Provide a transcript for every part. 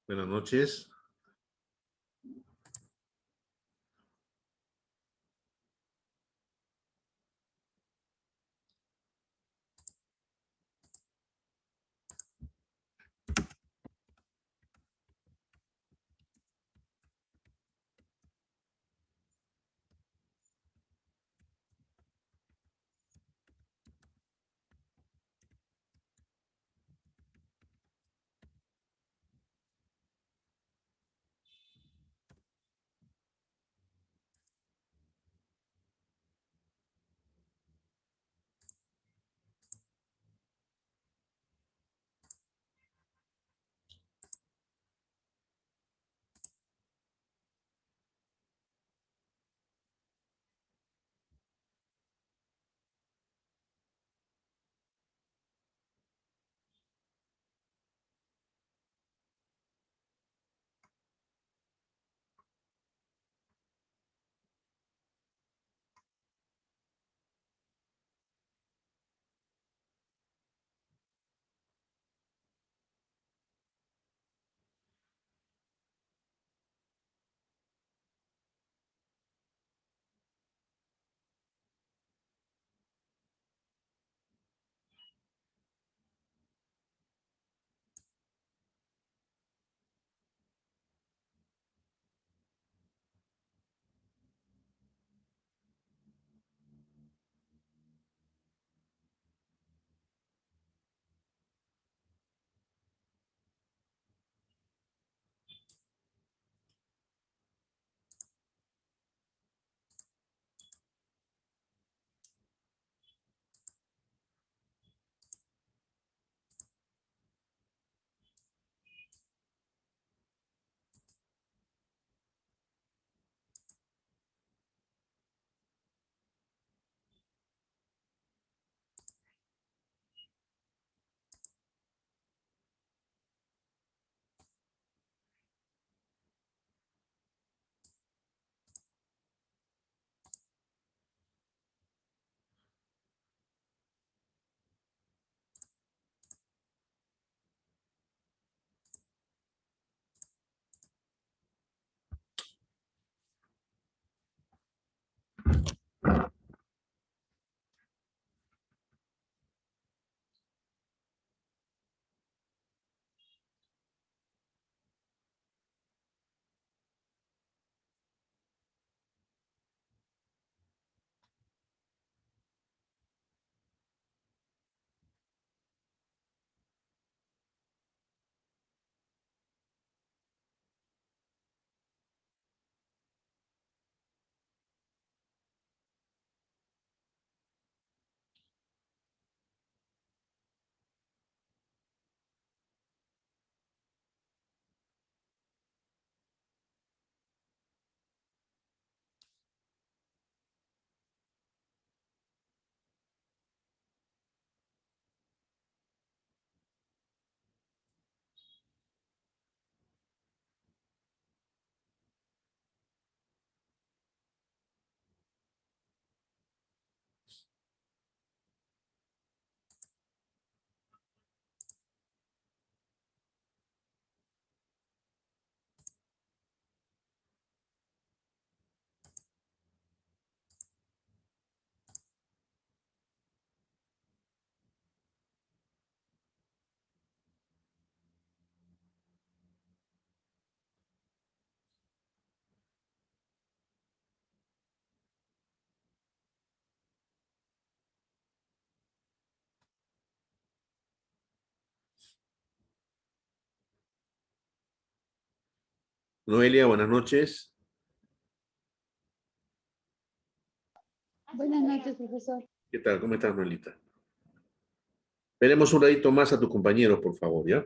Buenas noches. Noelia, buenas noches. Buenas noches, profesor. ¿Qué tal? ¿Cómo estás, Noelita? Veremos un ratito más a tus compañeros, por favor, ¿ya?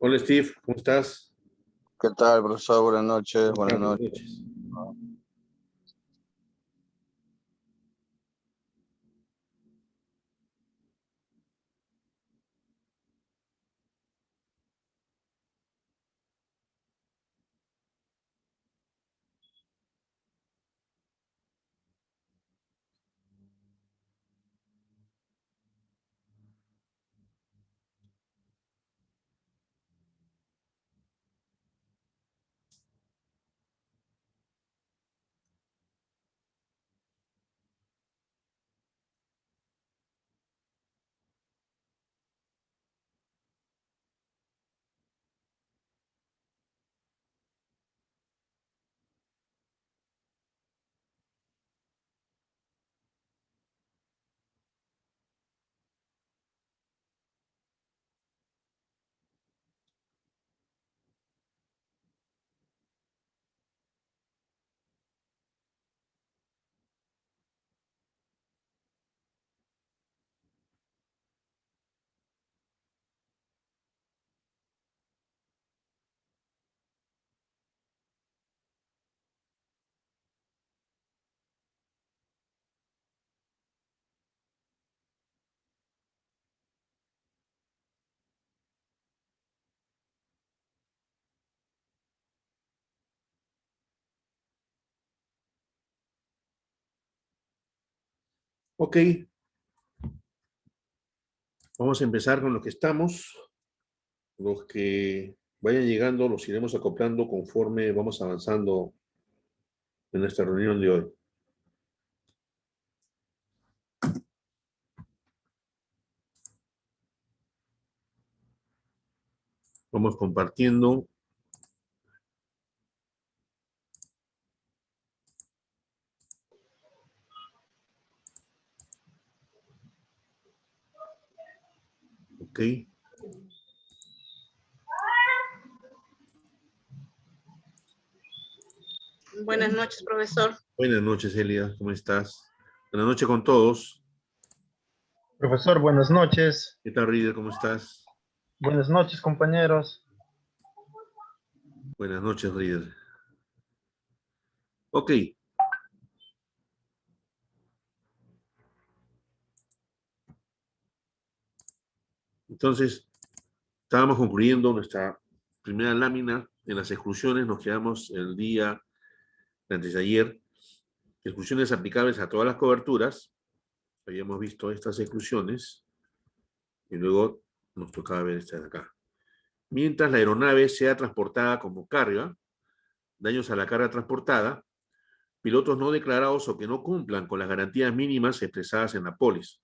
Hola Steve, ¿cómo estás? ¿Qué tal, profesor? Buenas noches, buenas Buenas noches. noches. Ok, vamos a empezar con lo que estamos. Los que vayan llegando los iremos acoplando conforme vamos avanzando en esta reunión de hoy. Vamos compartiendo. Ok. Buenas noches, profesor. Buenas noches, Elia, ¿cómo estás? Buenas noches con todos. Profesor, buenas noches. ¿Qué tal, Reader? ¿Cómo estás? Buenas noches, compañeros. Buenas noches, Reader. Ok. Entonces, estábamos concluyendo nuestra primera lámina en las exclusiones. Nos quedamos el día de antes de ayer. Exclusiones aplicables a todas las coberturas. Habíamos visto estas exclusiones y luego nos tocaba ver esta de acá. Mientras la aeronave sea transportada como carga, daños a la carga transportada, pilotos no declarados o que no cumplan con las garantías mínimas expresadas en la póliza,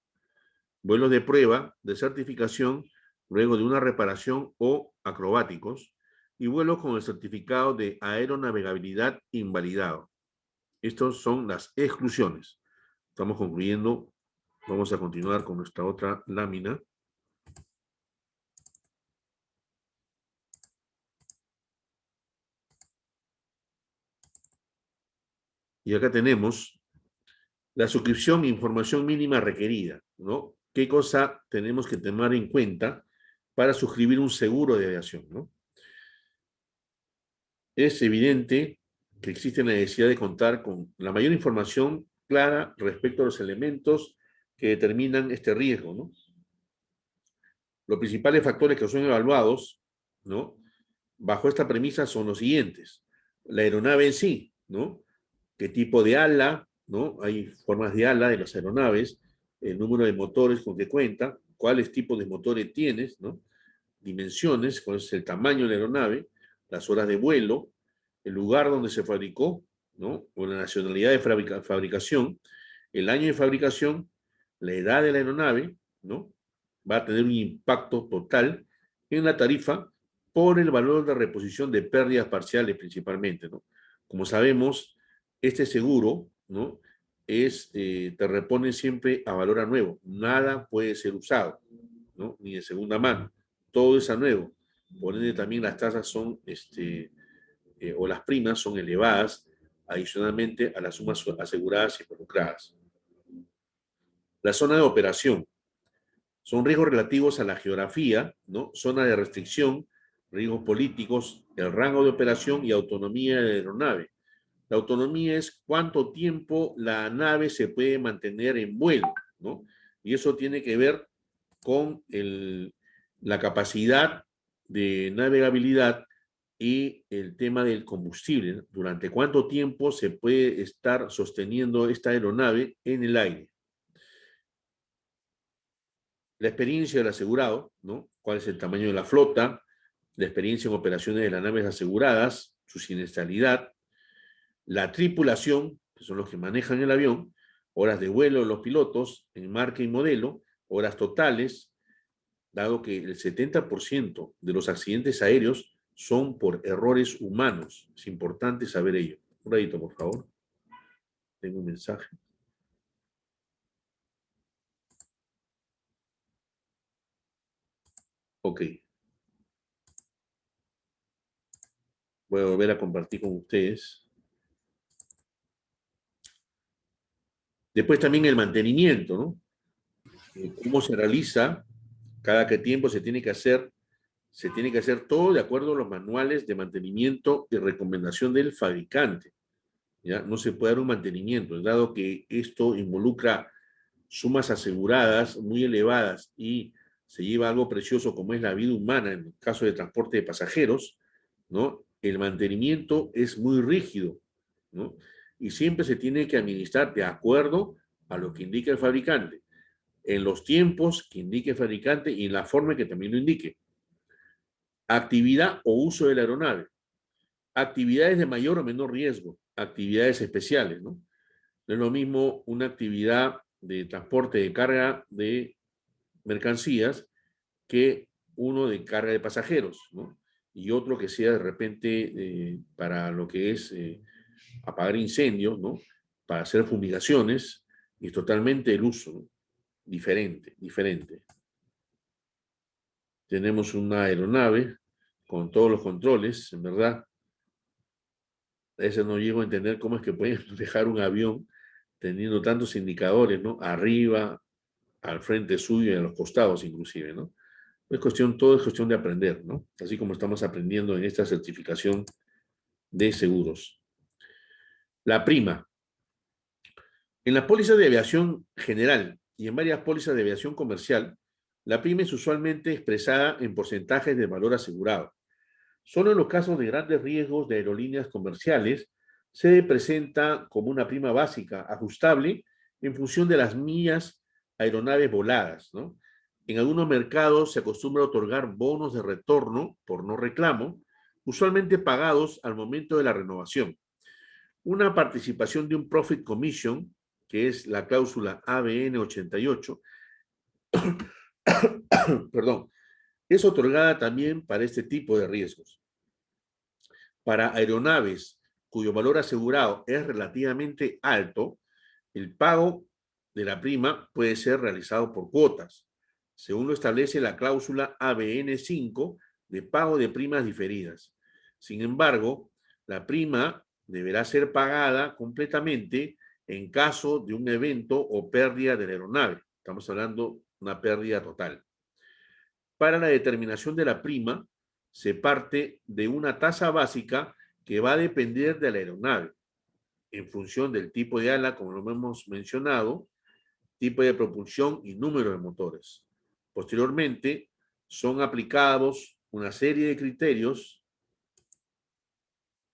vuelos de prueba, de certificación, luego de una reparación o acrobáticos, y vuelos con el certificado de aeronavegabilidad invalidado. Estas son las exclusiones. Estamos concluyendo. Vamos a continuar con nuestra otra lámina. Y acá tenemos la suscripción e información mínima requerida, ¿no? ¿Qué cosa tenemos que tener en cuenta para suscribir un seguro de aviación, ¿no? Es evidente que existe la necesidad de contar con la mayor información clara respecto a los elementos que determinan este riesgo, ¿no? Los principales factores que son evaluados, ¿no? Bajo esta premisa son los siguientes. La aeronave en sí, ¿no? ¿Qué tipo de ala, ¿no? Hay formas de ala de las aeronaves, el número de motores con que cuenta, cuáles tipos de motores tienes, ¿no? Dimensiones, cuál es el tamaño de la aeronave, las horas de vuelo, el lugar donde se fabricó, ¿no? O la nacionalidad de fabricación, el año de fabricación, la edad de la aeronave, ¿no? Va a tener un impacto total en la tarifa por el valor de reposición de pérdidas parciales principalmente, ¿no? Como sabemos, este seguro, ¿no? Te repone siempre a valor a nuevo. Nada puede ser usado, ¿no? Ni de segunda mano. Todo es a nuevo. Por ende, también las tasas son, o las primas son elevadas adicionalmente a las sumas aseguradas y involucradas. La zona de operación. Son riesgos relativos a la geografía, ¿no? Zona de restricción, riesgos políticos, el rango de operación y autonomía de la aeronave. La autonomía es cuánto tiempo la nave se puede mantener en vuelo, ¿no? Y eso tiene que ver con la capacidad de navegabilidad y el tema del combustible, ¿no? Durante cuánto tiempo se puede estar sosteniendo esta aeronave en el aire. La experiencia del asegurado, ¿no? ¿Cuál es el tamaño de la flota? La experiencia en operaciones de las naves aseguradas, su siniestralidad, la tripulación, que son los que manejan el avión, horas de vuelo de los pilotos en marca y modelo, horas totales, dado que el 70% de los accidentes aéreos son por errores humanos. Es importante saber ello. Un ratito, por favor. Tengo un mensaje. Ok. Voy a volver a compartir con ustedes. Después también el mantenimiento, ¿no? ¿Cómo se realiza? Cada qué tiempo se tiene que hacer todo de acuerdo a los manuales de mantenimiento y recomendación del fabricante. ¿Ya? No se puede dar un mantenimiento, dado que esto involucra sumas aseguradas muy elevadas y se lleva algo precioso como es la vida humana en el caso de transporte de pasajeros, ¿no? El mantenimiento es muy rígido, ¿no? Y siempre se tiene que administrar de acuerdo a lo que indica el fabricante, en los tiempos que indique el fabricante y en la forma que también lo indique. Actividad o uso de la aeronave. Actividades de mayor o menor riesgo, actividades especiales, ¿no? No es lo mismo una actividad de transporte de carga de mercancías que uno de carga de pasajeros, ¿no? Y otro que sea de repente para lo que es apagar incendios, ¿no? Para hacer fumigaciones, y totalmente el uso, ¿no? Diferente. Tenemos una aeronave con todos los controles, en verdad. A veces no llego a entender cómo es que pueden dejar un avión teniendo tantos indicadores, ¿no? Arriba, al frente suyo y a los costados inclusive, ¿no? Todo es cuestión de aprender, ¿no? Así como estamos aprendiendo en esta certificación de seguros. La prima. En las pólizas de aviación general y en varias pólizas de aviación comercial, la prima es usualmente expresada en porcentajes de valor asegurado. Solo en los casos de grandes riesgos de aerolíneas comerciales se presenta como una prima básica ajustable en función de las millas aeronaves voladas, ¿no? En algunos mercados se acostumbra a otorgar bonos de retorno por no reclamo, usualmente pagados al momento de la renovación. Una participación de un Profit Commission, que es la cláusula ABN 88, perdón, es otorgada también para este tipo de riesgos. Para aeronaves cuyo valor asegurado es relativamente alto, el pago de la prima puede ser realizado por cuotas, según lo establece la cláusula ABN 5 de pago de primas diferidas. Sin embargo, la prima deberá ser pagada completamente en caso de un evento o pérdida de la aeronave. Estamos hablando de una pérdida total. Para la determinación de la prima, se parte de una tasa básica que va a depender de la aeronave, en función del tipo de ala, como lo hemos mencionado, tipo de propulsión y número de motores. Posteriormente, son aplicados una serie de criterios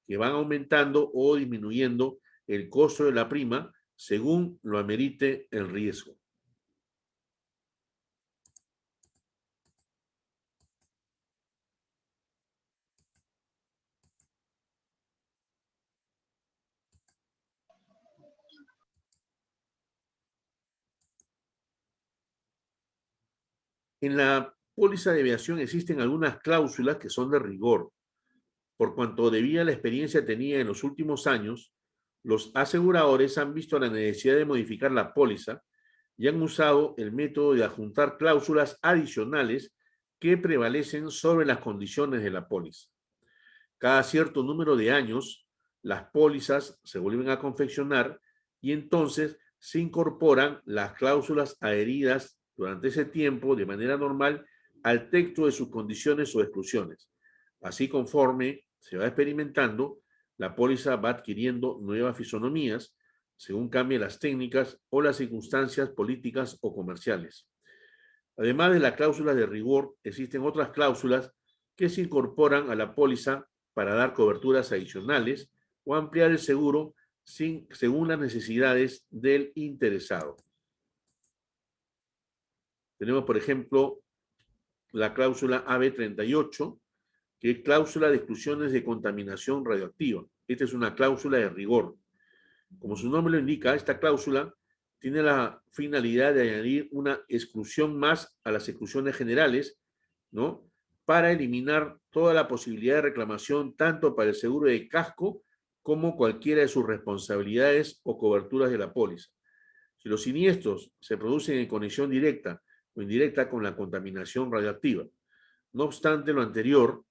que van aumentando o disminuyendo el costo de la prima según lo amerite el riesgo. En la póliza de aviación existen algunas cláusulas que son de rigor. Por cuanto debía a la experiencia tenida en los últimos años, los aseguradores han visto la necesidad de modificar la póliza y han usado el método de adjuntar cláusulas adicionales que prevalecen sobre las condiciones de la póliza. Cada cierto número de años, las pólizas se vuelven a confeccionar y entonces se incorporan las cláusulas adheridas durante ese tiempo de manera normal al texto de sus condiciones o exclusiones. Así, conforme se va experimentando, la póliza va adquiriendo nuevas fisonomías según cambien las técnicas o las circunstancias políticas o comerciales. Además de las cláusulas de rigor, existen otras cláusulas que se incorporan a la póliza para dar coberturas adicionales o ampliar el seguro según las necesidades del interesado. Tenemos, por ejemplo, la cláusula AB38, que es cláusula de exclusiones de contaminación radioactiva. Esta es una cláusula de rigor. Como su nombre lo indica, esta cláusula tiene la finalidad de añadir una exclusión más a las exclusiones generales, ¿no? Para eliminar toda la posibilidad de reclamación tanto para el seguro de casco como cualquiera de sus responsabilidades o coberturas de la póliza. Si los siniestros se producen en conexión directa o indirecta con la contaminación radioactiva. No obstante lo anterior,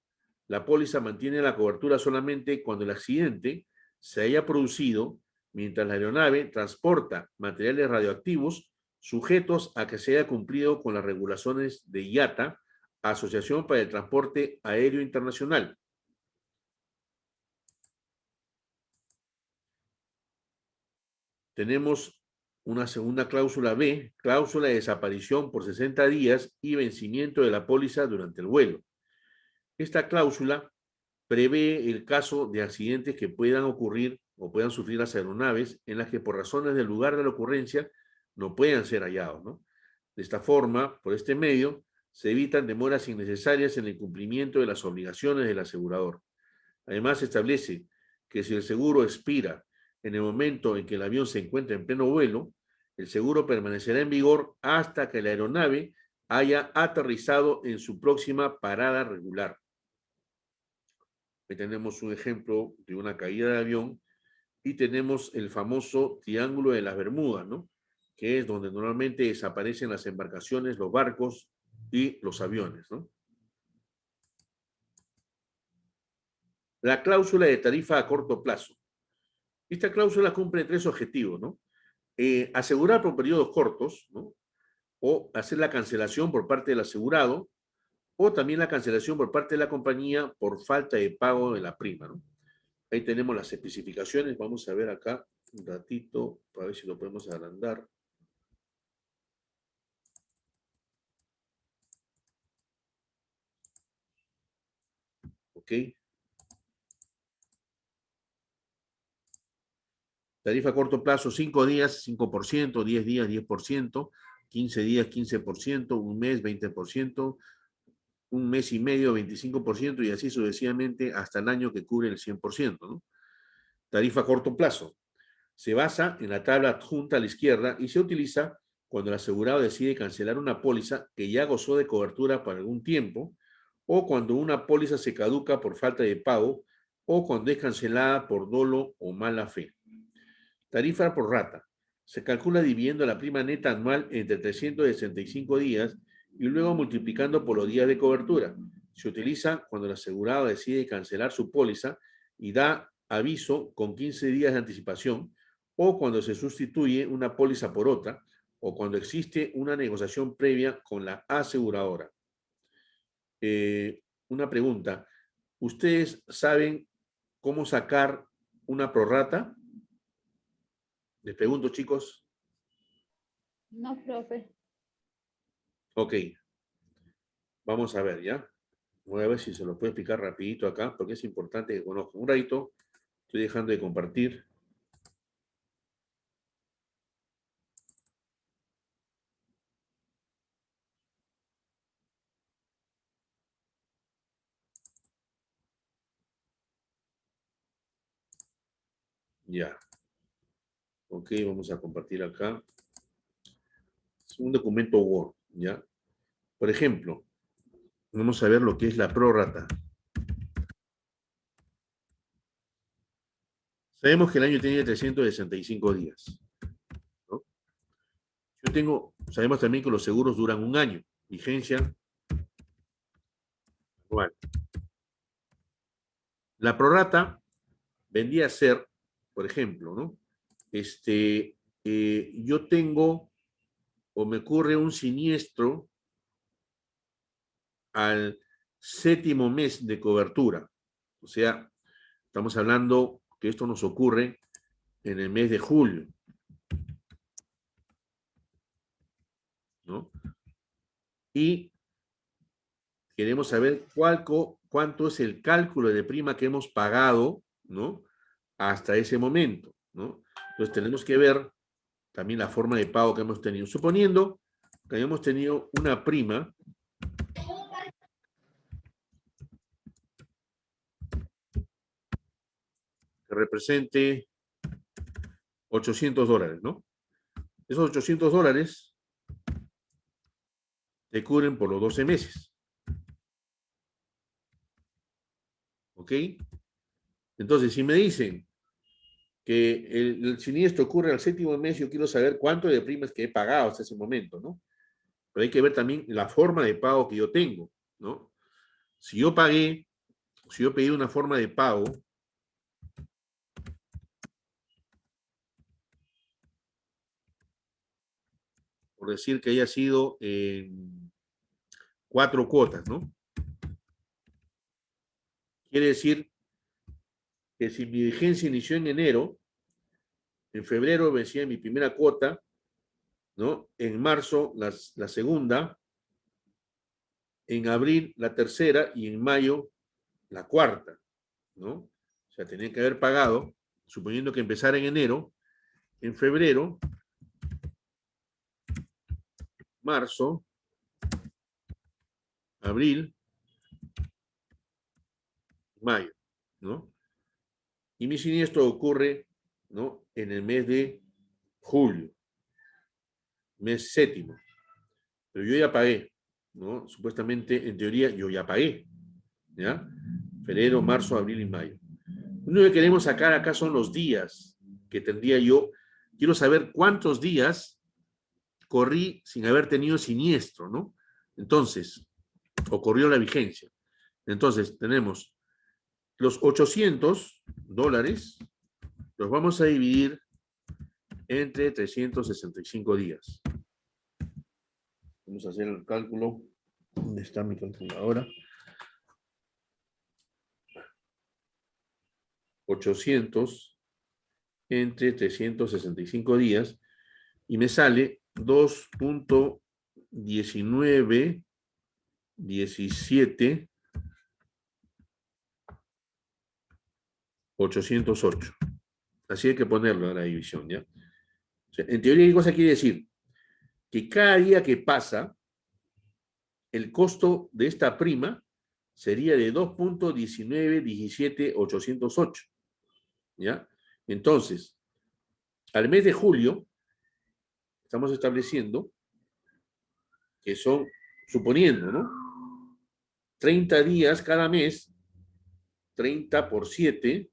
la póliza mantiene la cobertura solamente cuando el accidente se haya producido mientras la aeronave transporta materiales radioactivos sujetos a que se haya cumplido con las regulaciones de IATA, Asociación para el Transporte Aéreo Internacional. Tenemos una segunda cláusula B, cláusula de desaparición por 60 días y vencimiento de la póliza durante el vuelo. Esta cláusula prevé el caso de accidentes que puedan ocurrir o puedan sufrir las aeronaves en las que por razones del lugar de la ocurrencia no puedan ser hallados, ¿no? De esta forma, por este medio, se evitan demoras innecesarias en el cumplimiento de las obligaciones del asegurador. Además, se establece que si el seguro expira en el momento en que el avión se encuentra en pleno vuelo, el seguro permanecerá en vigor hasta que la aeronave haya aterrizado en su próxima parada regular. Ahí tenemos un ejemplo de una caída de avión y tenemos el famoso Triángulo de las Bermudas, ¿no? Que es donde normalmente desaparecen las embarcaciones, los barcos y los aviones, ¿no? La cláusula de tarifa a corto plazo. Esta cláusula cumple tres objetivos, ¿no? Asegurar por periodos cortos, ¿no? O hacer la cancelación por parte del asegurado, o también la cancelación por parte de la compañía por falta de pago de la prima, ¿no? Ahí tenemos las especificaciones. Vamos a ver acá un ratito para ver si lo podemos agrandar. Ok. Tarifa a corto plazo, 5 días, 5%, 10 días, 10%, 15 días, 15%, un mes, 20%, un mes y medio, 25%, y así sucesivamente hasta el año que cubre el 100%, ¿no? Tarifa a corto plazo. Se basa en la tabla adjunta a la izquierda y se utiliza cuando el asegurado decide cancelar una póliza que ya gozó de cobertura por algún tiempo, o cuando una póliza se caduca por falta de pago, o cuando es cancelada por dolo o mala fe. Tarifa por rata. Se calcula dividiendo la prima neta anual entre 365 días y luego multiplicando por los días de cobertura. Se utiliza cuando el asegurado decide cancelar su póliza y da aviso con 15 días de anticipación, o cuando se sustituye una póliza por otra, o cuando existe una negociación previa con la aseguradora. Una pregunta. ¿Ustedes saben cómo sacar una prorrata? Les pregunto, chicos. No, profe. Ok, vamos a ver, ¿ya? Voy a ver si se lo puedo explicar rapidito acá, porque es importante que conozcan. Un ratito, estoy dejando de compartir. Ya. Ok, vamos a compartir acá. Es un documento Word, ¿ya? Por ejemplo, vamos a ver lo que es la prórrata. Sabemos que el año tiene 365 días, ¿no? Sabemos también que los seguros duran un año, vigencia anual. La prorrata vendría a ser, por ejemplo, ¿no? Yo tengo o me ocurre un siniestro al séptimo mes de cobertura. O sea, estamos hablando que esto nos ocurre en el mes de julio, ¿no? Y queremos saber cuánto es el cálculo de prima que hemos pagado, ¿no? Hasta ese momento, ¿no? Entonces tenemos que ver también la forma de pago que hemos tenido. Suponiendo que hayamos tenido una prima que represente $800, ¿no? Esos $800 te cubren por los 12 meses. ¿Ok? Entonces, si me dicen que el siniestro ocurre al séptimo mes, yo quiero saber cuánto de primas que he pagado hasta ese momento, ¿no? Pero hay que ver también la forma de pago que yo tengo, ¿no? Si yo pedí una forma de pago, por decir que haya sido en 4 cuotas, ¿no? Quiere decir que si mi vigencia inició en enero, en febrero vencía mi primera cuota, ¿no? En marzo la segunda, en abril la tercera y en mayo la cuarta, ¿no? O sea, tenía que haber pagado, suponiendo que empezara en enero, en febrero, marzo, abril, mayo, ¿no? Y mi siniestro ocurre, ¿no? En el mes de julio, mes séptimo. Pero yo ya pagué, ¿no? Supuestamente, en teoría, yo ya pagué, ¿ya? Febrero, marzo, abril y mayo. Lo único que queremos sacar acá son los días que tendría yo. Quiero saber cuántos días corrí sin haber tenido siniestro, ¿no? Entonces, ocurrió la vigencia. Entonces, tenemos los $800, los vamos a dividir entre 365 días. Vamos a hacer el cálculo. ¿Dónde está mi calculadora? 800 entre 365 días y me sale 2.1917 808. Así hay que ponerlo en la división, ¿ya? O sea, en teoría, ¿qué cosa quiere decir? Que cada día que pasa, el costo de esta prima sería de 2.1917 808, ¿ya? Entonces, al mes de julio, estamos estableciendo que son, suponiendo, ¿no? 30 días cada mes, 30 por 7,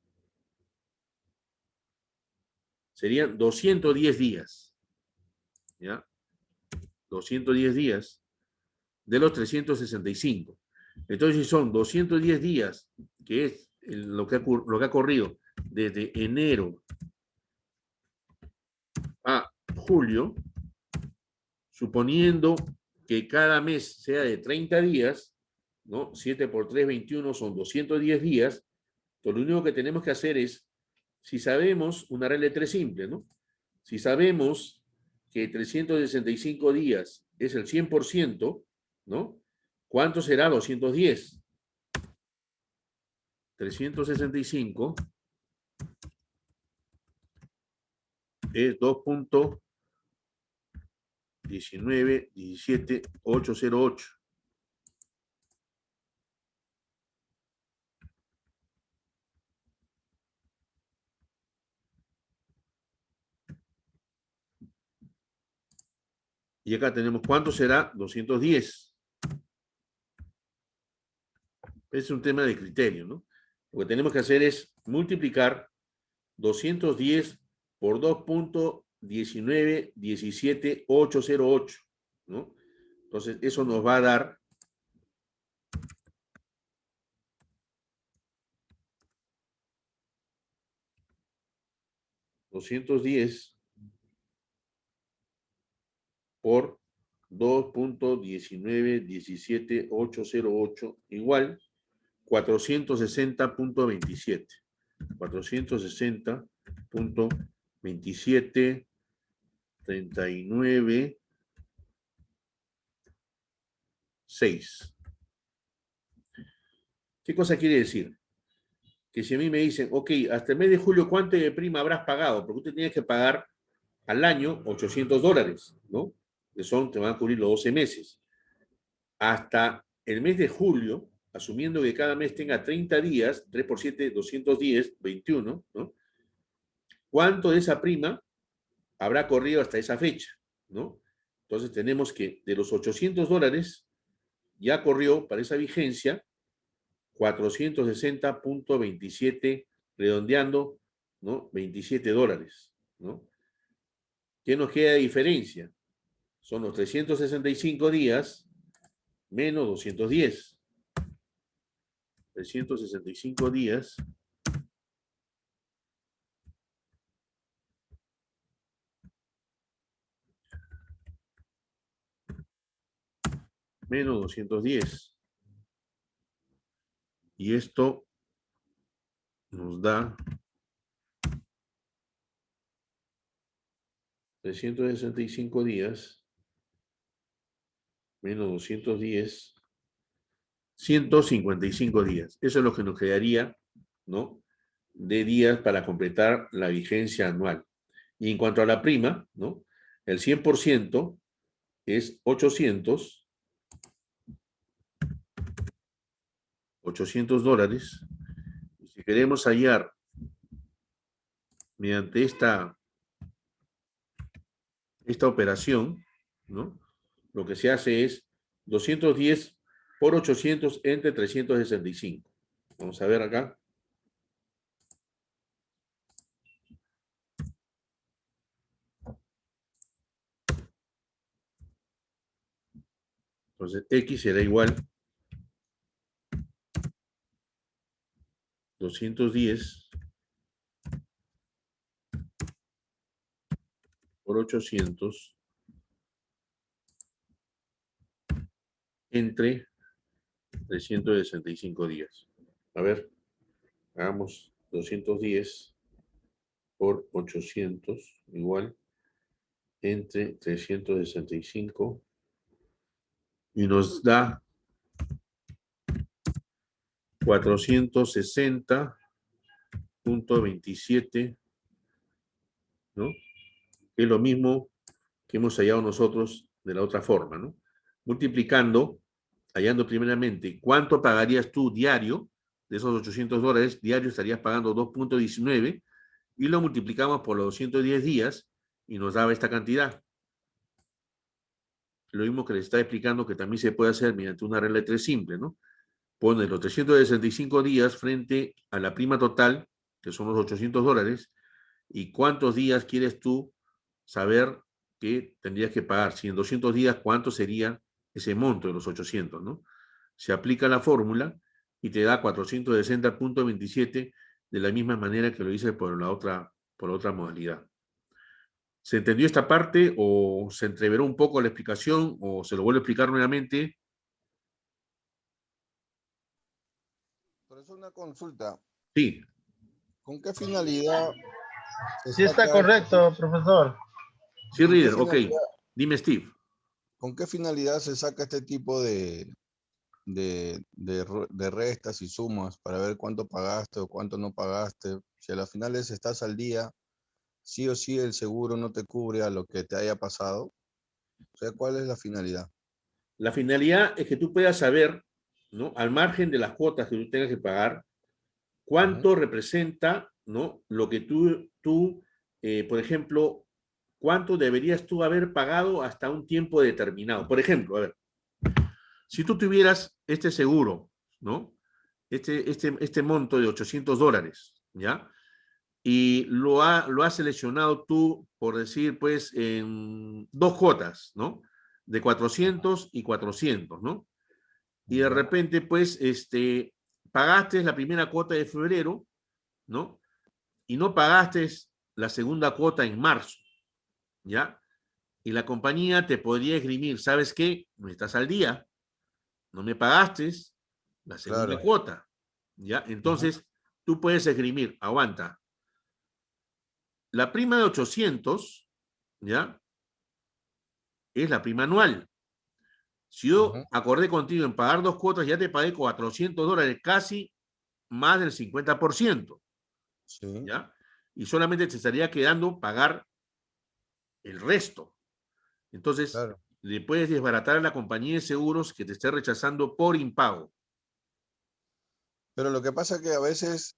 serían 210 días, ¿ya? 210 días de los 365. Entonces, si son 210 días, que es lo que ha corrido desde enero a julio, suponiendo que cada mes sea de 30 días, ¿no? 7 por 3, 21, son 210 días. Entonces, lo único que tenemos que hacer es, si sabemos, una regla de 3 simple, ¿no? Si sabemos que 365 días es el 100%, ¿no? ¿Cuánto será 210? 365 es 2.1917808. Y acá tenemos, ¿cuánto será? 210. Es un tema de criterio, ¿no? Lo que tenemos que hacer es multiplicar 210 por 2.1917808, ¿no? Entonces, eso nos va a dar 210 por 2.1917808 igual 460.27. 460.27, 39, 6. ¿Qué cosa quiere decir? Que si a mí me dicen, ok, hasta el mes de julio, ¿cuánto de prima habrás pagado? Porque usted tiene que pagar al año $800, ¿no? Que son, te van a cubrir los 12 meses. Hasta el mes de julio, asumiendo que cada mes tenga 30 días, 3 por 7, 210, 21, ¿no? ¿Cuánto de esa prima habrá corrido hasta esa fecha, ¿no? Entonces tenemos que de los $800 ya corrió para esa vigencia 460.27, redondeando, ¿no? $27, ¿no? ¿Qué nos queda de diferencia? Son los 365 días menos 210. 365 días menos 210. Y esto nos da 365 días menos 210, 155 días. Eso es lo que nos quedaría, ¿no? De días para completar la vigencia anual. Y en cuanto a la prima, ¿no? El 100% es 800 $800. Y si queremos hallar mediante esta operación, ¿no? Lo que se hace es 210 por 800 entre 365. Vamos a ver acá. Entonces, X será igual 210 por 800 entre 365 días. A ver, hagamos 210 por 800 igual entre 365 y nos da 460.27, ¿no? Que es lo mismo que hemos hallado nosotros de la otra forma, ¿no? Multiplicando, hallando primeramente cuánto pagarías tú diario de esos $800, diario estarías pagando 2.19 y lo multiplicamos por los 210 días y nos daba esta cantidad. Lo mismo que les está explicando que también se puede hacer mediante una regla de 3 simple, ¿no? Pones los 365 días frente a la prima total, que son los $800, y cuántos días quieres tú saber que tendrías que pagar. Si en 200 días, ¿cuánto sería ese monto de los 800, ¿no? Se aplica la fórmula y te da 460.27 de la misma manera que lo hice por la otra modalidad. ¿Se entendió esta parte o se entreveró un poco la explicación o se lo vuelvo a explicar nuevamente? Por eso una consulta. Sí. ¿Con qué finalidad Sí está correcto, profesor. Sí, ¿con qué Reader, ok. finalidad- Dime, Steve. ¿Con qué finalidad se saca este tipo de restas y sumas para ver cuánto pagaste o cuánto no pagaste? Si a las finales estás al día, sí o sí el seguro no te cubre a lo que te haya pasado. O sea, ¿cuál es la finalidad? La finalidad es que tú puedas saber, ¿no? Al margen de las cuotas que tú tengas que pagar, cuánto representa, ¿no? Lo que por ejemplo, cuánto deberías tú haber pagado hasta un tiempo determinado. Por ejemplo, a ver, si tú tuvieras este seguro, ¿no? Este monto de $800, ¿ya? Y lo has seleccionado tú, por decir, pues, en 2 cuotas, ¿no? De 400 y 400, ¿no? Y de repente, pues, pagaste la primera cuota de febrero, ¿no? Y no pagaste la segunda cuota en marzo, ¿ya? y la compañía te podría esgrimir, ¿sabes qué? No estás al día, no me pagaste la segunda Claro. cuota, ¿ya? Ajá. Entonces, tú puedes esgrimir, aguanta, la prima de 800, ¿ya? Es la prima anual. Si yo Ajá. acordé contigo en pagar 2 cuotas, ya te pagué $400, casi más del 50%, Sí, ¿ya? Y solamente te estaría quedando pagar el resto. Entonces, claro. le puedes desbaratar a la compañía de seguros que te esté rechazando por impago. Pero lo que pasa que a veces,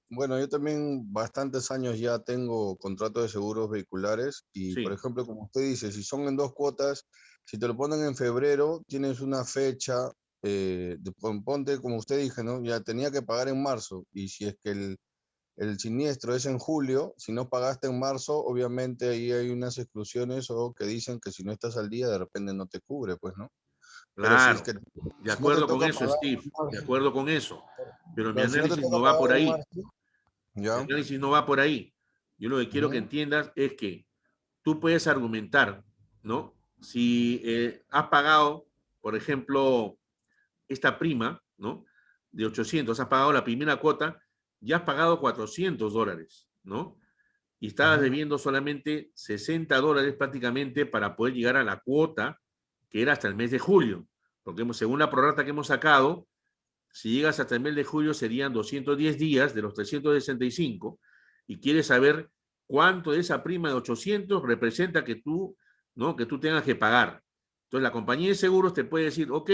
bueno, yo también bastantes años ya tengo contrato de seguros vehiculares y, por Sí, ejemplo, como usted dice, si son en 2 cuotas, si te lo ponen en febrero, tienes una fecha, ponte como usted dije, ¿no? Ya tenía que pagar en marzo y si es que el siniestro es en julio, si no pagaste en marzo, obviamente ahí hay unas exclusiones o que dicen que si no estás al día, de repente no te cubre, pues, ¿no? Pero si es claro. que De si no te acuerdo con toca eso, pagar Steve. en De marzo, acuerdo con eso. Pero mi claro, si no te análisis toca no va por pagar en ahí. marzo, Mi ya. análisis no va por ahí. Yo lo que quiero que Ujú, entiendas es que tú puedes argumentar, ¿no? Si has pagado, por ejemplo, esta prima, ¿no? De 800, has pagado la primera cuota, ya has pagado $400, ¿no? Y estabas ujú. debiendo solamente $60 prácticamente para poder llegar a la cuota que era hasta el mes de julio. Porque según la prorrata que hemos sacado, si llegas hasta el mes de julio serían 210 días de los 365 y quieres saber cuánto de esa prima de 800 representa que tú, ¿no? Que tú tengas que pagar. Entonces la compañía de seguros te puede decir, ok,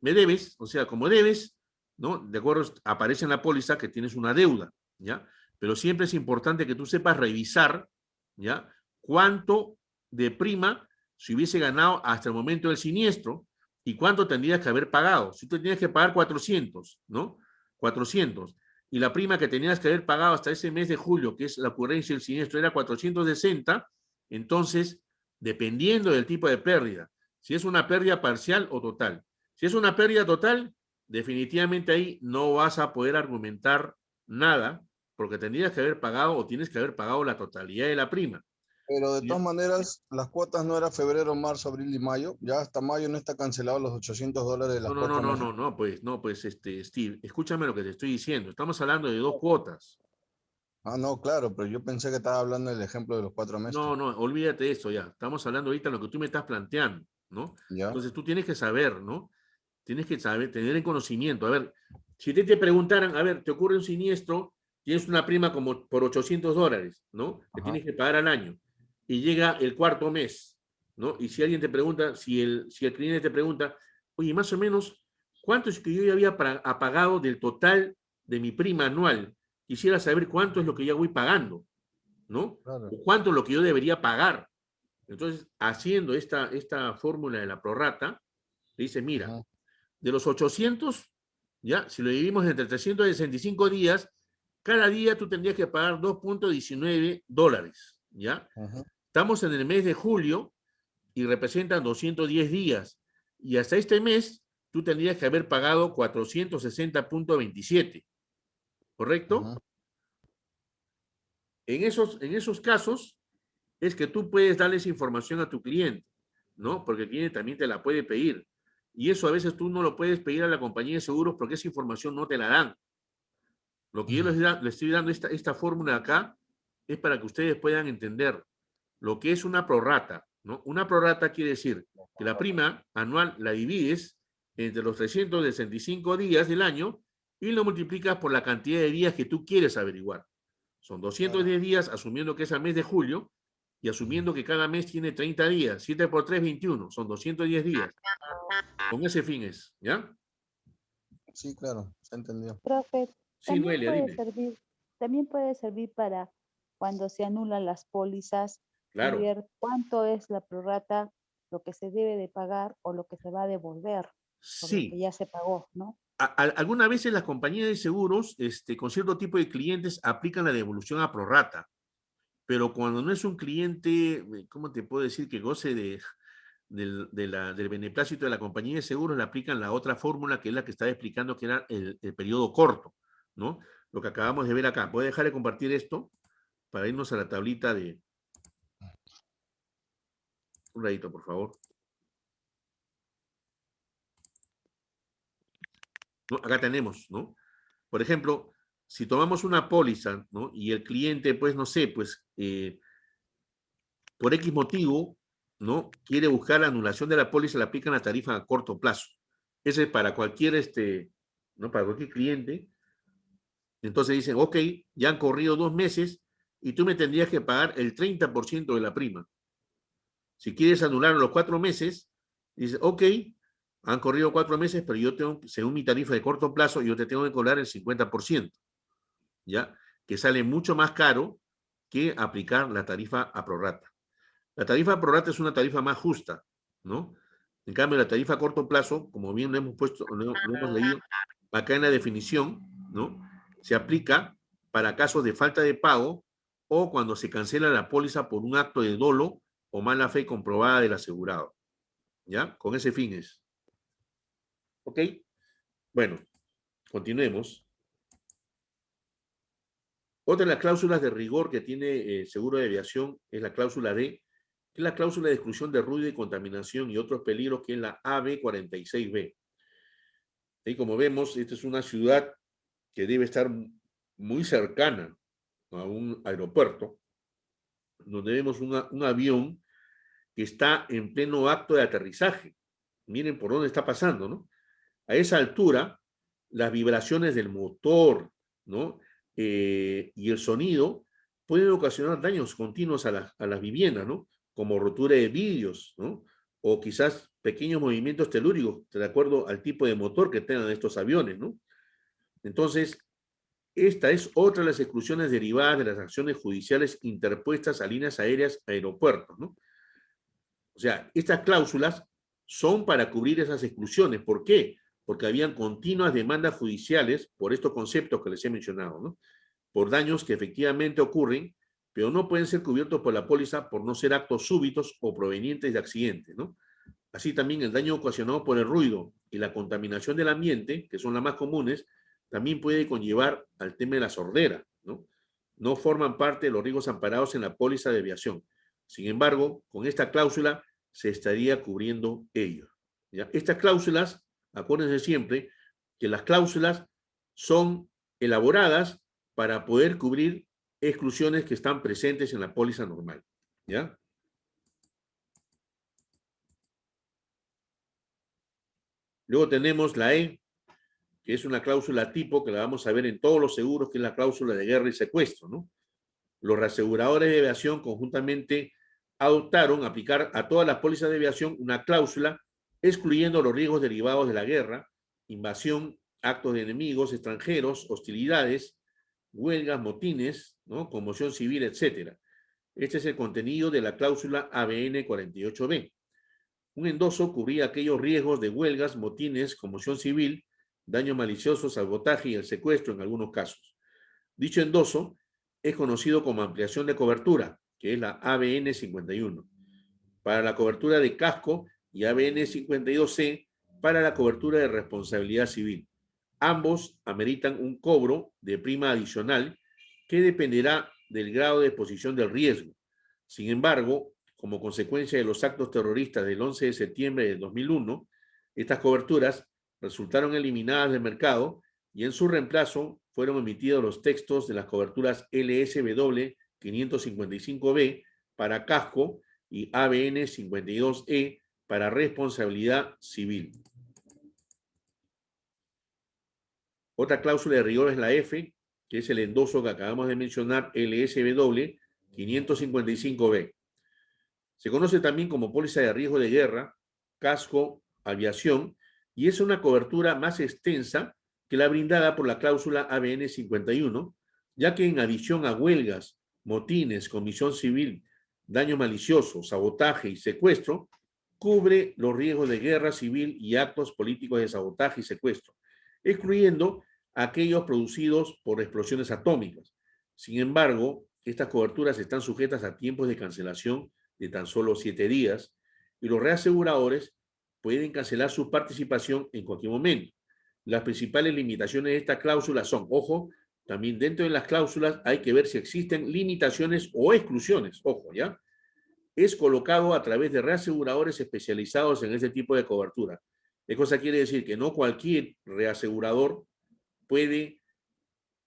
me debes, o sea, como debes, ¿no? De acuerdo, aparece en la póliza que tienes una deuda, ¿ya? Pero siempre es importante que tú sepas revisar, ¿ya? Cuánto de prima se hubiese ganado hasta el momento del siniestro y cuánto tendrías que haber pagado. Si tú tenías que pagar 400, ¿no? 400. Y la prima que tenías que haber pagado hasta ese mes de julio, que es la ocurrencia del siniestro, era 460, entonces, dependiendo del tipo de pérdida, si es una pérdida parcial o total. Si es una pérdida total, definitivamente ahí no vas a poder argumentar nada, porque tendrías que haber pagado o tienes que haber pagado la totalidad de la prima. Pero de ¿Ya? todas maneras, las cuotas no era febrero, marzo, abril y mayo. Ya hasta mayo no está cancelado los $800 de No, las no, no, 4 meses. no, no, pues, Steve, escúchame lo que te estoy diciendo. Estamos hablando de 2 cuotas. Ah, no, claro, pero yo pensé que estaba hablando del ejemplo de los 4 meses. No, no, olvídate de eso ya. Estamos hablando ahorita de lo que tú me estás planteando, ¿no? Ya. Entonces tú tienes que saber, ¿no? Tienes que saber, tener en conocimiento. A ver, si te preguntaran, a ver, te ocurre un siniestro, tienes una prima como por $800, ¿no? Que Ajá. tienes que pagar al año. Y llega el cuarto mes, ¿no? Y si alguien te pregunta, si el cliente te pregunta, oye, más o menos, ¿cuánto es que yo ya había pagado del total de mi prima anual? Quisiera saber cuánto es lo que ya voy pagando, ¿no? Claro. O cuánto es lo que yo debería pagar. Entonces, haciendo esta fórmula de la prorrata, le dice, mira, Ajá. de los 800, ya, si lo dividimos entre 365 días, cada día tú tendrías que pagar $2.19, ¿ya? Ajá. Estamos en el mes de julio y representan 210 días. Y hasta este mes, tú tendrías que haber pagado 460.27, ¿correcto? Ajá. En esos casos, es que tú puedes darle esa información a tu cliente, ¿no? Porque el cliente también te la puede pedir. Y eso a veces tú no lo puedes pedir a la compañía de seguros porque esa información no te la dan. Lo que yo les estoy dando esta fórmula acá es para que ustedes puedan entender lo que es una prorrata, ¿no? Una prorrata quiere decir que la prima anual la divides entre los 365 días del año y lo multiplicas por la cantidad de días que tú quieres averiguar. Son Claro. 210 días, asumiendo que es al mes de julio, y asumiendo que cada mes tiene 30 días. 7 por 3, 21. Son 210 días. Con ese fin es, ¿ya? Sí, claro, se entendió. Profe, Sí, Noelia, dime. también puede servir para cuando se anulan las pólizas y Claro. ver cuánto es la prorrata, lo que se debe de pagar o lo que se va a devolver por lo que Sí. ya se pagó, ¿no? Algunas veces las compañías de seguros, con cierto tipo de clientes, aplican la devolución a prorrata. Pero cuando no es un cliente, ¿cómo te puedo decir? Que goce del beneplácito de la compañía de seguros, le aplican la otra fórmula que es la que estaba explicando, que era el periodo corto, ¿no? Lo que acabamos de ver acá. Voy a dejar de compartir esto para irnos a la tablita Un ratito, por favor. ¿No? Acá tenemos, ¿no? Por ejemplo, si tomamos una póliza, ¿no? Y el cliente, pues, no sé, pues, por X motivo, ¿no? Quiere buscar la anulación de la póliza, le aplican la tarifa a corto plazo. Ese es para cualquier, ¿no? Para cualquier cliente. Entonces dicen, ok, ya han corrido 2 meses y tú me tendrías que pagar el 30% de la prima. Si quieres anular los 4 meses, dices, ok, han corrido 4 meses, pero yo tengo, según mi tarifa de corto plazo, yo te tengo que cobrar el 50%, ¿ya? Que sale mucho más caro que aplicar la tarifa a prorrata. La tarifa a prorrata es una tarifa más justa, ¿no? En cambio, la tarifa a corto plazo, como bien lo hemos puesto, lo hemos leído acá en la definición, ¿no? Se aplica para casos de falta de pago o cuando se cancela la póliza por un acto de dolo o mala fe comprobada del asegurado. ¿Ya? Con ese fin es. ¿Ok? Bueno, continuemos. Otra de las cláusulas de rigor que tiene el seguro de aviación es la cláusula D, que es la cláusula de exclusión de ruido y contaminación y otros peligros, que es la AB46B. Y como vemos, esta es una ciudad que debe estar muy cercana a un aeropuerto, donde vemos un avión que está en pleno acto de aterrizaje. Miren por dónde está pasando, ¿no? A esa altura, las vibraciones del motor, ¿no? Y el sonido pueden ocasionar daños continuos a las viviendas, ¿no? Como rotura de vidrios, ¿no? O quizás pequeños movimientos telúricos, de acuerdo al tipo de motor que tengan estos aviones, ¿no? Entonces, esta es otra de las exclusiones derivadas de las acciones judiciales interpuestas a líneas aéreas, aeropuertos, ¿no? O sea, estas cláusulas son para cubrir esas exclusiones. ¿Por qué? Porque habían continuas demandas judiciales por estos conceptos que les he mencionado, ¿no? Por daños que efectivamente ocurren, pero no pueden ser cubiertos por la póliza por no ser actos súbitos o provenientes de accidentes, ¿no? Así también el daño ocasionado por el ruido y la contaminación del ambiente, que son las más comunes, también puede conllevar al tema de la sordera, ¿no? No forman parte de los riesgos amparados en la póliza de aviación. Sin embargo, con esta cláusula se estaría cubriendo ello, ¿ya? Estas cláusulas, acuérdense siempre que las cláusulas son elaboradas para poder cubrir exclusiones que están presentes en la póliza normal, ¿ya? Luego tenemos la E, que es una cláusula tipo que la vamos a ver en todos los seguros, que es la cláusula de guerra y secuestro, ¿no? Los reaseguradores de aviación conjuntamente adoptaron aplicar a todas las pólizas de aviación una cláusula excluyendo los riesgos derivados de la guerra, invasión, actos de enemigos extranjeros, hostilidades, huelgas, motines, ¿no? Conmoción civil, etcétera. Este es el contenido de la cláusula ABN 48B. Un endoso cubría aquellos riesgos de huelgas, motines, conmoción civil, daño malicioso, sabotaje y el secuestro en algunos casos. Dicho endoso es conocido como ampliación de cobertura, que es la ABN 51, para la cobertura de casco, y ABN 52C para la cobertura de responsabilidad civil. Ambos ameritan un cobro de prima adicional que dependerá del grado de exposición del riesgo. Sin embargo, como consecuencia de los actos terroristas del 11 de septiembre de 2001, estas coberturas resultaron eliminadas del mercado y en su reemplazo fueron emitidos los textos de las coberturas LSW 555B para casco y ABN 52E para responsabilidad civil. Otra cláusula de rigor es la F, que es el endoso que acabamos de mencionar, LSW 555B. Se conoce también como póliza de riesgo de guerra, casco, aviación, y es una cobertura más extensa que la brindada por la cláusula ABN 51, ya que en adición a huelgas, motines, comisión civil, daño malicioso, sabotaje y secuestro, cubre los riesgos de guerra civil y actos políticos de sabotaje y secuestro, excluyendo aquellos producidos por explosiones atómicas. Sin embargo, estas coberturas están sujetas a tiempos de cancelación de tan solo 7 días y los reaseguradores pueden cancelar su participación en cualquier momento. Las principales limitaciones de esta cláusula son, ojo, también dentro de las cláusulas hay que ver si existen limitaciones o exclusiones, ojo, ¿ya? es colocado a través de reaseguradores especializados en este tipo de cobertura. ¿Qué cosa quiere decir? Que no cualquier reasegurador puede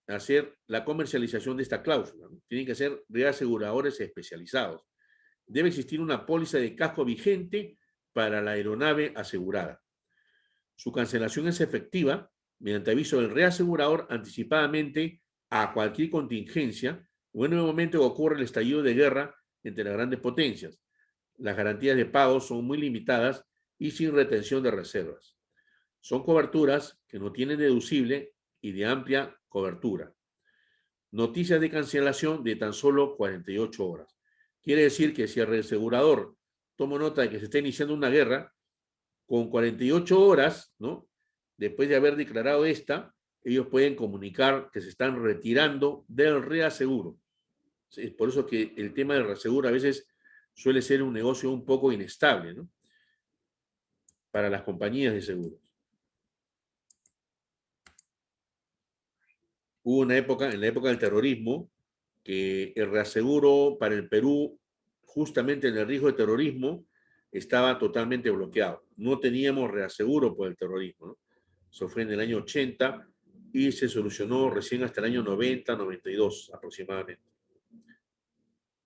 hacer la comercialización de esta cláusula, ¿no? Tienen que ser reaseguradores especializados. Debe existir una póliza de casco vigente para la aeronave asegurada. Su cancelación es efectiva mediante aviso del reasegurador anticipadamente a cualquier contingencia o en el momento que ocurra el estallido de guerra entre las grandes potencias. Las garantías de pago son muy limitadas y sin retención de reservas. Son coberturas que no tienen deducible y de amplia cobertura. Noticias de cancelación de tan solo 48 horas. Quiere decir que si el reasegurador toma nota de que se está iniciando una guerra, con 48 horas, ¿no? Después de haber declarado esta, ellos pueden comunicar que se están retirando del reaseguro. Es por eso que el tema del reaseguro a veces suele ser un negocio un poco inestable, ¿no? Para las compañías de seguros. Hubo una época, en la época del terrorismo, que el reaseguro para el Perú, justamente en el riesgo de terrorismo, estaba totalmente bloqueado. No teníamos reaseguro por el terrorismo, ¿no? Eso fue en el año 80 y se solucionó recién hasta el año 90, 92 aproximadamente.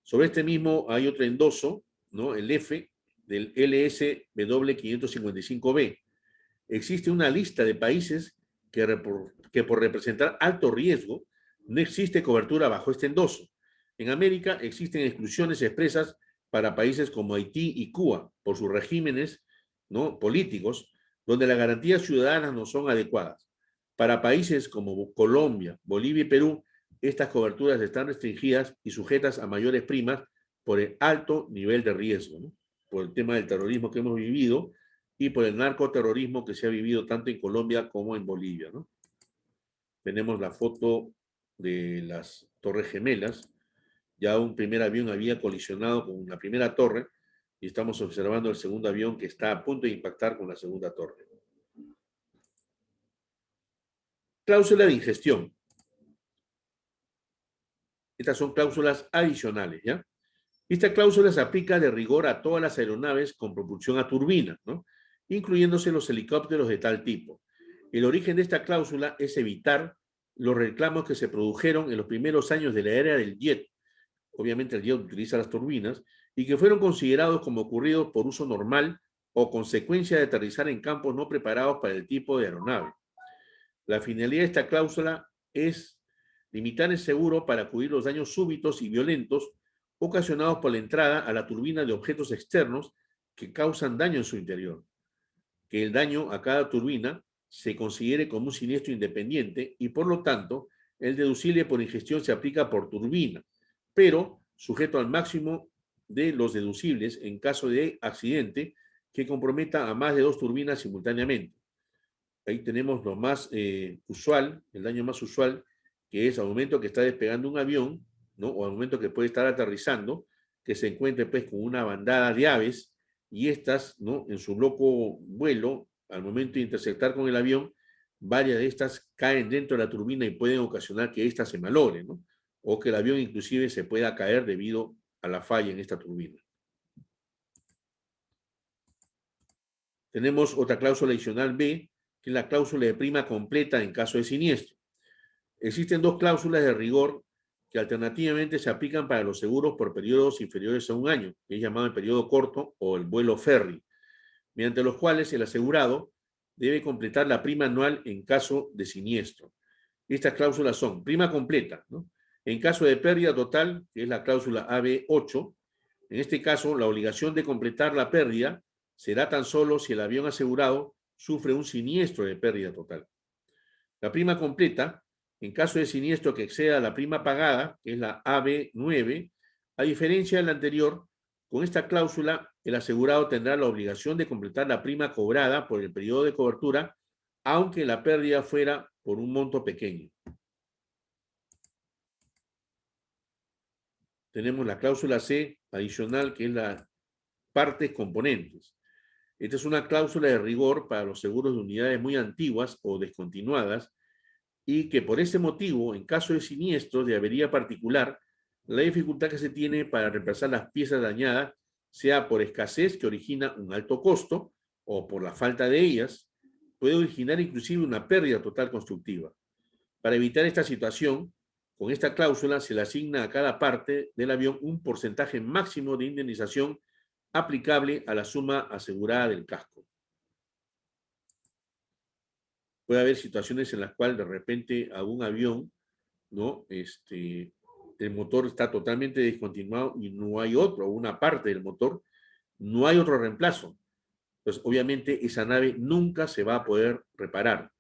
Sobre este mismo hay otro endoso, ¿no? El F del LSW 555B. Existe una lista de países que por representar alto riesgo no existe cobertura bajo este endoso. En América existen exclusiones expresas para países como Haití y Cuba por sus regímenes, ¿no?, políticos, donde las garantías ciudadanas no son adecuadas. Para países como Colombia, Bolivia y Perú, estas coberturas están restringidas y sujetas a mayores primas por el alto nivel de riesgo, ¿no? Por el tema del terrorismo que hemos vivido y por el narcoterrorismo que se ha vivido tanto en Colombia como en Bolivia, ¿no? Tenemos la foto de las Torres Gemelas. Ya un primer avión había colisionado con la primera torre y estamos observando el segundo avión que está a punto de impactar con la segunda torre. Cláusula de ingestión. Estas son cláusulas adicionales, ¿ya? Esta cláusula se aplica de rigor a todas las aeronaves con propulsión a turbina, ¿no?, incluyéndose los helicópteros de tal tipo. El origen de esta cláusula es evitar los reclamos que se produjeron en los primeros años de la era del jet. Obviamente el jet utiliza las turbinas y que fueron considerados como ocurridos por uso normal o consecuencia de aterrizar en campos no preparados para el tipo de aeronave. La finalidad de esta cláusula es limitar el seguro para cubrir los daños súbitos y violentos ocasionados por la entrada a la turbina de objetos externos que causan daño en su interior. Que el daño a cada turbina se considere como un siniestro independiente y, por lo tanto, el deducible por ingestión se aplica por turbina, pero sujeto al máximo de los deducibles en caso de accidente que comprometa a más de 2 turbinas simultáneamente. Ahí tenemos lo más usual, el daño más usual, que es al momento que está despegando un avión, ¿no?, o al momento que puede estar aterrizando, que se encuentre pues con una bandada de aves y estas, ¿no?, en su loco vuelo, al momento de interceptar con el avión, varias de estas caen dentro de la turbina y pueden ocasionar que ésta se malogre, ¿no?, o que el avión inclusive se pueda caer debido a la falla en esta turbina. Tenemos otra cláusula adicional B, que es la cláusula de prima completa en caso de siniestro. Existen 2 cláusulas de rigor que alternativamente se aplican para los seguros por periodos inferiores a un año, que es llamado el periodo corto o el vuelo ferry, mediante los cuales el asegurado debe completar la prima anual en caso de siniestro. Estas cláusulas son prima completa, ¿no?, en caso de pérdida total, que es la cláusula AB8. En este caso, la obligación de completar la pérdida será tan solo si el avión asegurado sufre un siniestro de pérdida total. La prima completa, en caso de siniestro que exceda la prima pagada, que es la AB9, a diferencia de la anterior, con esta cláusula, el asegurado tendrá la obligación de completar la prima cobrada por el periodo de cobertura, aunque la pérdida fuera por un monto pequeño. Tenemos la cláusula C adicional, que es la partes componentes. Esta es una cláusula de rigor para los seguros de unidades muy antiguas o descontinuadas y que por ese motivo, en caso de siniestros de avería particular, la dificultad que se tiene para reemplazar las piezas dañadas sea por escasez que origina un alto costo o por la falta de ellas, puede originar inclusive una pérdida total constructiva. Para evitar esta situación, con esta cláusula se le asigna a cada parte del avión un porcentaje máximo de indemnización aplicable a la suma asegurada del casco. Puede haber situaciones en las cuales de repente a un avión, ¿no? El motor está totalmente descontinuado y no hay otro, una parte del motor, no hay otro reemplazo. Entonces, obviamente, esa nave nunca se va a poder reparar.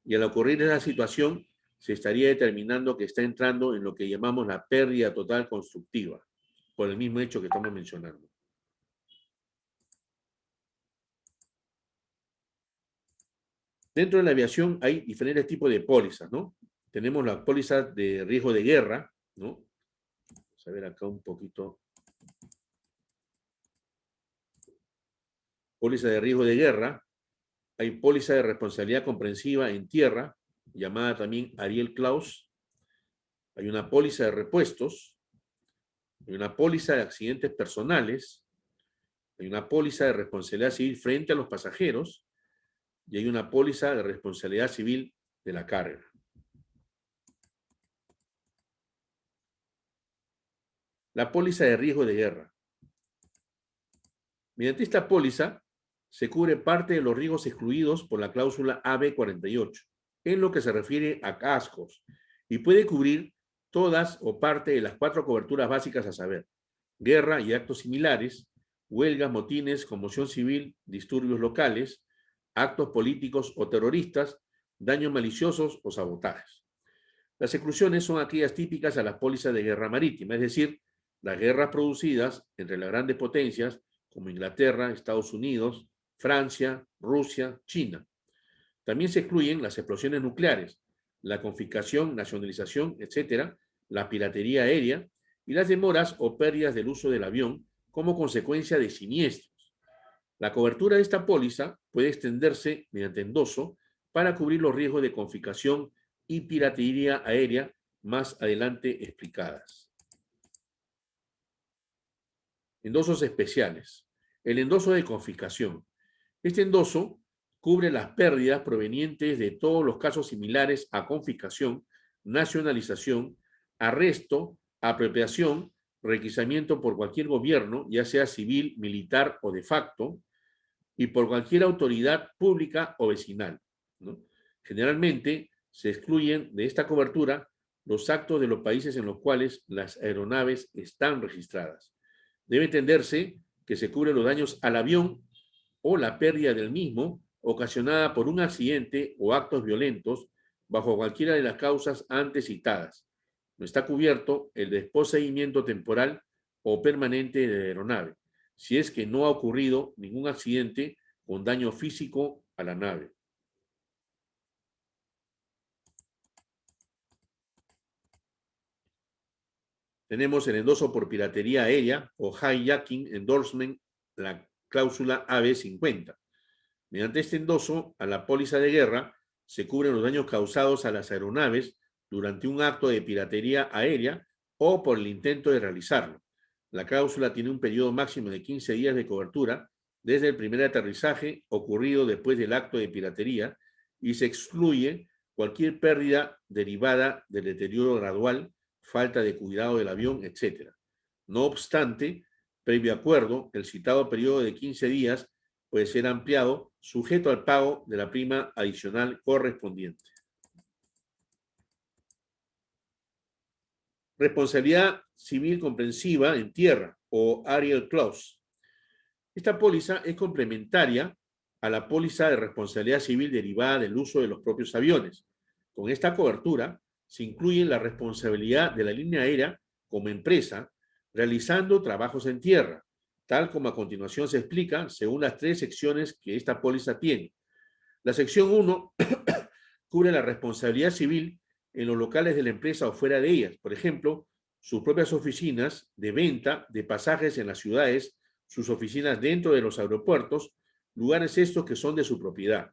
Y al ocurrir esa situación, se estaría determinando que está entrando en lo que llamamos la pérdida total constructiva, por el mismo hecho que estamos mencionando. Dentro de la aviación hay diferentes tipos de pólizas, ¿no? Tenemos las pólizas de riesgo de guerra, ¿no? Vamos a ver acá un poquito. Póliza de riesgo de guerra. Hay póliza de responsabilidad comprensiva en tierra, llamada también Ariel Clause. Hay una póliza de repuestos. Hay una póliza de accidentes personales. Hay una póliza de responsabilidad civil frente a los pasajeros. Y hay una póliza de responsabilidad civil de la carga. La póliza de riesgo de guerra. Mediante esta póliza se cubre parte de los riesgos excluidos por la cláusula AB48, en lo que se refiere a cascos, y puede cubrir todas o parte de las 4 coberturas básicas a saber: guerra y actos similares, huelgas, motines, conmoción civil, disturbios locales, actos políticos o terroristas, daños maliciosos o sabotajes. Las exclusiones son aquellas típicas a las pólizas de guerra marítima, es decir, las guerras producidas entre las grandes potencias como Inglaterra, Estados Unidos, Francia, Rusia, China. También se excluyen las explosiones nucleares, la confiscación, nacionalización, etcétera, la piratería aérea y las demoras o pérdidas del uso del avión como consecuencia de siniestros. La cobertura de esta póliza puede extenderse mediante endoso para cubrir los riesgos de confiscación y piratería aérea más adelante explicadas. Endosos especiales. El endoso de confiscación. Este endoso cubre las pérdidas provenientes de todos los casos similares a confiscación, nacionalización, arresto, apropiación, requisamiento por cualquier gobierno, ya sea civil, militar o de facto, y por cualquier autoridad pública o vecinal, ¿no? Generalmente se excluyen de esta cobertura los actos de los países en los cuales las aeronaves están registradas. Debe entenderse que se cubren los daños al avión o la pérdida del mismo ocasionada por un accidente o actos violentos bajo cualquiera de las causas antes citadas. No está cubierto el desposeimiento temporal o permanente de la aeronave, si es que no ha ocurrido ningún accidente con daño físico a la nave. Tenemos el endoso por piratería aérea o hijacking endorsement, la cláusula AB50. Mediante este endoso a la póliza de guerra se cubren los daños causados a las aeronaves durante un acto de piratería aérea o por el intento de realizarlo. La cláusula tiene un periodo máximo de 15 días de cobertura desde el primer aterrizaje ocurrido después del acto de piratería y se excluye cualquier pérdida derivada del deterioro gradual, falta de cuidado del avión, etc. No obstante, previo acuerdo, el citado periodo de 15 días puede ser ampliado sujeto al pago de la prima adicional correspondiente. Responsabilidad civil comprensiva en tierra o Ariel Clause. Esta póliza es complementaria a la póliza de responsabilidad civil derivada del uso de los propios aviones. Con esta cobertura se incluye la responsabilidad de la línea aérea como empresa realizando trabajos en tierra, tal como a continuación se explica según las 3 secciones que esta póliza tiene. La sección 1 cubre la responsabilidad civil en los locales de la empresa o fuera de ellas, por ejemplo, sus propias oficinas de venta de pasajes en las ciudades, sus oficinas dentro de los aeropuertos, lugares estos que son de su propiedad.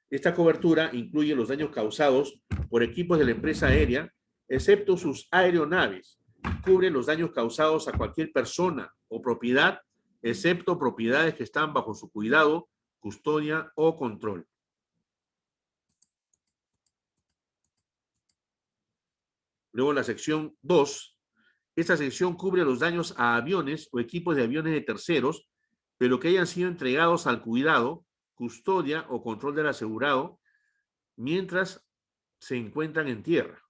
Esta cobertura incluye los daños causados por equipos de la empresa aérea, excepto sus aeronaves. Cubre los daños causados a cualquier persona o propiedad excepto propiedades que están bajo su cuidado, custodia o control. Luego la sección 2. Esta sección cubre los daños a aviones o equipos de aviones de terceros, pero que hayan sido entregados al cuidado, custodia o control del asegurado mientras se encuentran en tierra.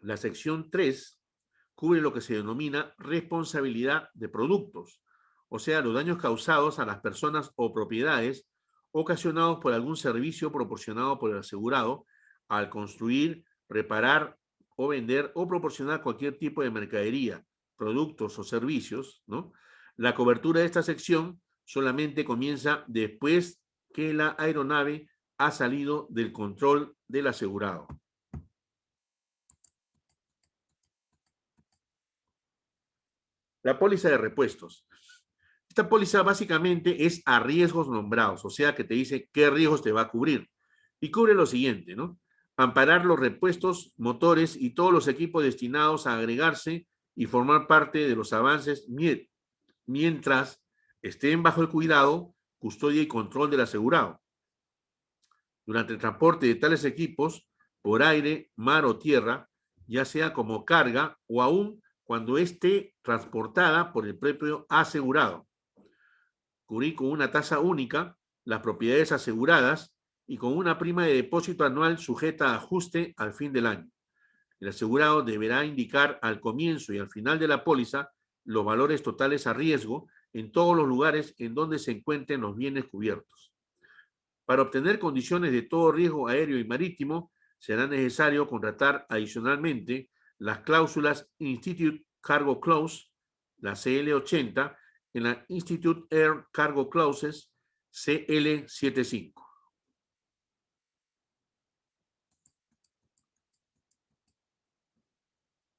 La sección 3 cubre lo que se denomina responsabilidad de productos, o sea, los daños causados a las personas o propiedades ocasionados por algún servicio proporcionado por el asegurado al construir, reparar o vender o proporcionar cualquier tipo de mercadería, productos o servicios, ¿no? La cobertura de esta sección solamente comienza después que la aeronave ha salido del control del asegurado. La póliza de repuestos. Esta póliza básicamente es a riesgos nombrados, o sea que te dice qué riesgos te va a cubrir. Y cubre lo siguiente, ¿no? Amparar los repuestos, motores y todos los equipos destinados a agregarse y formar parte de los avances mientras estén bajo el cuidado, custodia y control del asegurado. Durante el transporte de tales equipos, por aire, mar o tierra, ya sea como carga o aún cuando esté transportada por el propio asegurado. Cubrir con una tasa única las propiedades aseguradas y con una prima de depósito anual sujeta a ajuste al fin del año. El asegurado deberá indicar al comienzo y al final de la póliza los valores totales a riesgo en todos los lugares en donde se encuentren los bienes cubiertos. Para obtener condiciones de todo riesgo aéreo y marítimo, será necesario contratar adicionalmente las cláusulas Institute Cargo Clause, la CL80, en la Institute Air Cargo Clauses, CL75.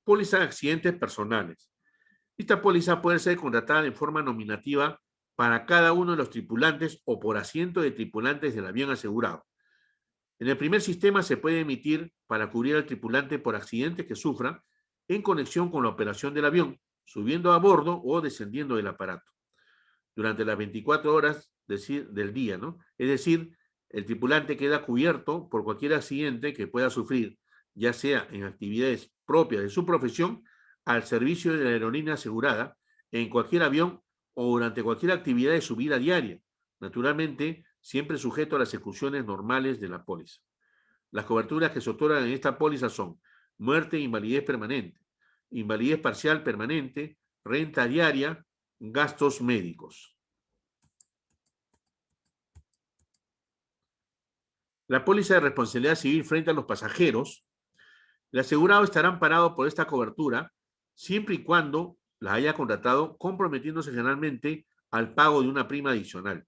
Póliza de accidentes personales. Esta póliza puede ser contratada en forma nominativa para cada uno de los tripulantes o por asiento de tripulantes del avión asegurado. En el primer sistema se puede emitir para cubrir al tripulante por accidentes que sufra en conexión con la operación del avión, subiendo a bordo o descendiendo del aparato, durante las 24 horas del día, ¿no? Es decir, el tripulante queda cubierto por cualquier accidente que pueda sufrir, ya sea en actividades propias de su profesión, al servicio de la aerolínea asegurada, en cualquier avión o durante cualquier actividad de su vida diaria, naturalmente siempre sujeto a las ejecuciones normales de la póliza. Las coberturas que se otorgan en esta póliza son muerte e invalidez permanente, invalidez parcial permanente, renta diaria, gastos médicos. La póliza de responsabilidad civil frente a los pasajeros. El asegurado estará amparado por esta cobertura siempre y cuando la haya contratado, comprometiéndose generalmente al pago de una prima adicional.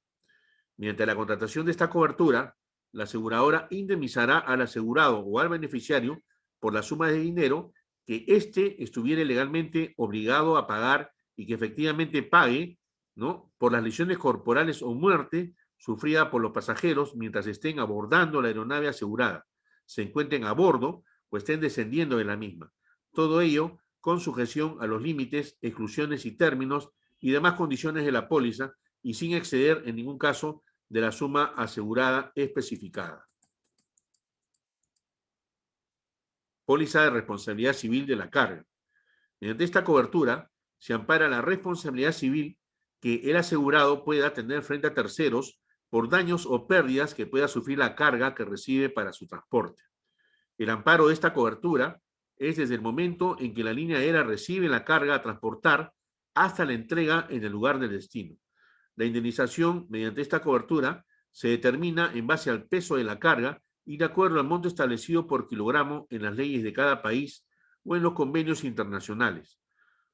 Mediante la contratación de esta cobertura, la aseguradora indemnizará al asegurado o al beneficiario por la suma de dinero que éste estuviera legalmente obligado a pagar y que efectivamente pague, ¿no?, por las lesiones corporales o muerte sufrida por los pasajeros mientras estén abordando la aeronave asegurada, se encuentren a bordo o estén descendiendo de la misma. Todo ello con sujeción a los límites, exclusiones y términos y demás condiciones de la póliza y sin exceder en ningún caso de la suma asegurada especificada. Póliza de responsabilidad civil de la carga. Mediante esta cobertura se ampara la responsabilidad civil que el asegurado pueda tener frente a terceros por daños o pérdidas que pueda sufrir la carga que recibe para su transporte. El amparo de esta cobertura es desde el momento en que la línea aérea recibe la carga a transportar hasta la entrega en el lugar del destino. La indemnización mediante esta cobertura se determina en base al peso de la carga y de acuerdo al monto establecido por kilogramo en las leyes de cada país o en los convenios internacionales.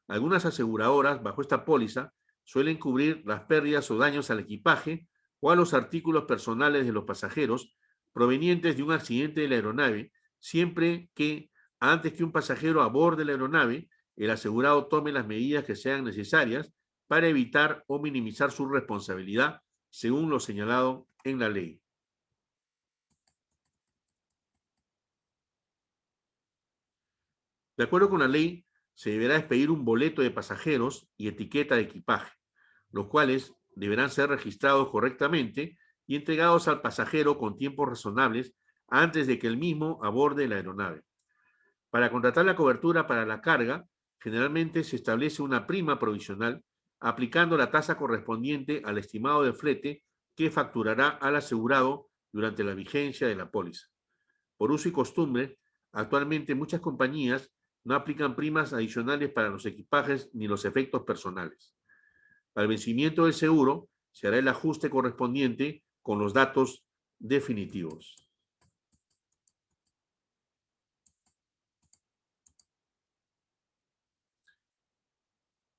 Algunas aseguradoras bajo esta póliza suelen cubrir las pérdidas o daños al equipaje o a los artículos personales de los pasajeros provenientes de un accidente de la aeronave, siempre que antes que un pasajero aborde la aeronave, el asegurado tome las medidas que sean necesarias para evitar o minimizar su responsabilidad, según lo señalado en la ley. De acuerdo con la ley, se deberá expedir un boleto de pasajeros y etiqueta de equipaje. los cuales deberán ser registrados correctamente y entregados al pasajero con tiempos razonables antes de que el mismo aborde la aeronave. Para contratar la cobertura para la carga, generalmente se establece una prima provisional aplicando la tasa correspondiente al estimado de flete que facturará al asegurado durante la vigencia de la póliza. Por uso y costumbre, actualmente muchas compañías no aplican primas adicionales para los equipajes ni los efectos personales. Al vencimiento del seguro, se hará el ajuste correspondiente con los datos definitivos.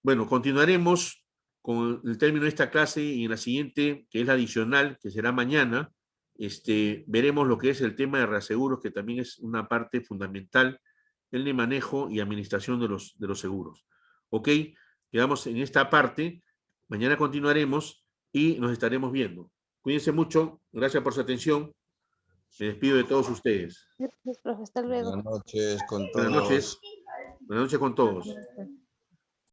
Bueno, continuaremos con el término de esta clase y en la siguiente, que es la adicional, que será mañana, veremos lo que es el tema de reaseguros, que también es una parte fundamental en el manejo y administración de los seguros. ¿Ok? Quedamos en esta parte. Mañana continuaremos y nos estaremos viendo. Cuídense mucho. Gracias por su atención. Me despido de todos ustedes. Gracias, profe. Hasta luego. Buenas noches con Buenas todos. noches. Buenas noches con todos.